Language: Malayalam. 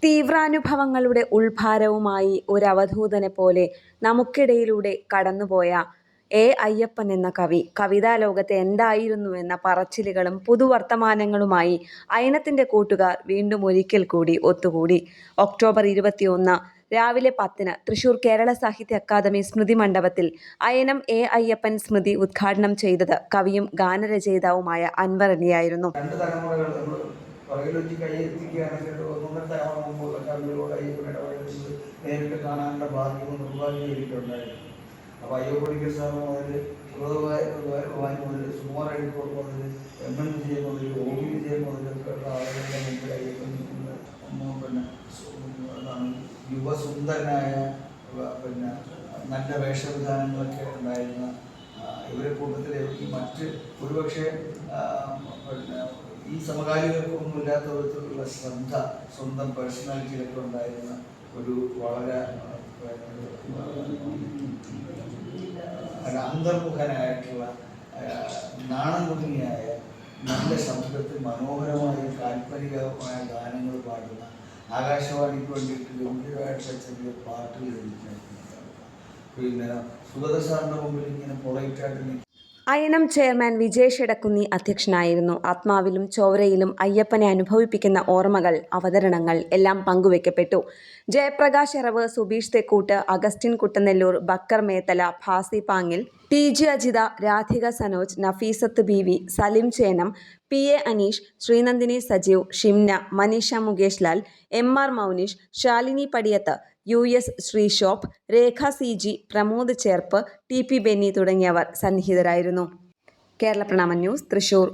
തീവ്രാനുഭവങ്ങളുടെ ഉൾഭാരവുമായി ഒരവധൂതനെ പോലെ നമുക്കിടയിലൂടെ കടന്നുപോയ അയ്യപ്പൻ എന്ന കവി കവിതാലോകത്ത് എന്തായിരുന്നുവെന്ന പറച്ചിലുകളും പുതുവർത്തമാനങ്ങളുമായി അയനത്തിന്റെ കൂട്ടുകാർ വീണ്ടും ഒരിക്കൽ കൂടി ഒത്തുകൂടി. ഒക്ടോബർ 21 രാവിലെ 10-ന് തൃശൂർ കേരള സാഹിത്യ അക്കാദമി സ്മൃതി മണ്ഡപത്തിൽ അയനം അയ്യപ്പൻ സ്മൃതി ഉദ്ഘാടനം ചെയ്തത് കവിയും ഗാനരചയിതാവുമായ അൻവർ അലിയായിരുന്നു. നേരിട്ട് കാണാനുള്ള ഭാഗ്യവും നിർഭാഗ്യവും എനിക്കുണ്ടായിരുന്നു. അപ്പോൾ അയ്യോപ്പണിക്കർ സാർ മുതൽ വാങ്ങി മുതൽ സുമാർ അഴിക്കോട് മുതൽ MN വിജയൻ മുതൽ OV വിജയൻ മുതലൊക്കെ ഉള്ള ആളുകളുടെ മുമ്പിൽ അയ്യപ്പൻ പിന്നെ യുവസുന്ദരനായ നല്ല വേഷവിധാനങ്ങളൊക്കെ ഉണ്ടായിരുന്ന ഇവരെ കൂട്ടത്തിൽ മറ്റ് ഒരുപക്ഷെ ഈ സമകാലികർക്കൊന്നും ഇല്ലാത്ത വിധത്തിലുള്ള ശ്രദ്ധ സ്വന്തം പേഴ്സണാലിറ്റിയിലൊക്കെ ഉണ്ടായിരുന്ന ഒരു വളരെ അന്തർമുഖനായിട്ടുള്ള നാണംകുടുങ്ങിയായ നല്ല ശബ്ദത്തിൽ മനോഹരമായ കാൽപ്പനികമായ ഗാനങ്ങൾ പാടുന്ന ആകാശവാണിക്ക് വേണ്ടിയിട്ട് ഗംഭീരമായിട്ടുള്ള ചെറിയ പാട്ടുകൾ എഴുതിയിട്ടുണ്ട്. പിന്നെ സുഗത സാറിൻ്റെ മുമ്പിൽ ഇങ്ങനെ പൊളൈറ്റായിട്ട് അയനം ചെയർമാൻ വിജേഷ് എടക്കുന്നി അധ്യക്ഷനായിരുന്നു. ആത്മാവിലും ചോരയിലും അയ്യപ്പനെ അനുഭവിപ്പിക്കുന്ന ഓർമ്മകൾ, അവതരണങ്ങൾ എല്ലാം പങ്കുവെക്കപ്പെട്ടു. Jayaprakash Eravu, Subeesh Thekkoot, Augustine Kuttanellur, Bakkar Methala, Bhasi Pangil, TG Ajitha, Radhika Sanoj, Nafeesath BV, Salim Chenam, PA Aneesh, Sreenandini Sajeev, Shimna, Maneesha Mukesh Lal, MR Mouneesh, Shalini Padiyath, US Sreeshop, Rekha CG, Pramod Cherpu, TP Benny തുടങ്ങിയവർ സന്നിഹിതരായിരുന്നു. കേരള പ്രണാമം ന്യൂസ്, തൃശൂർ.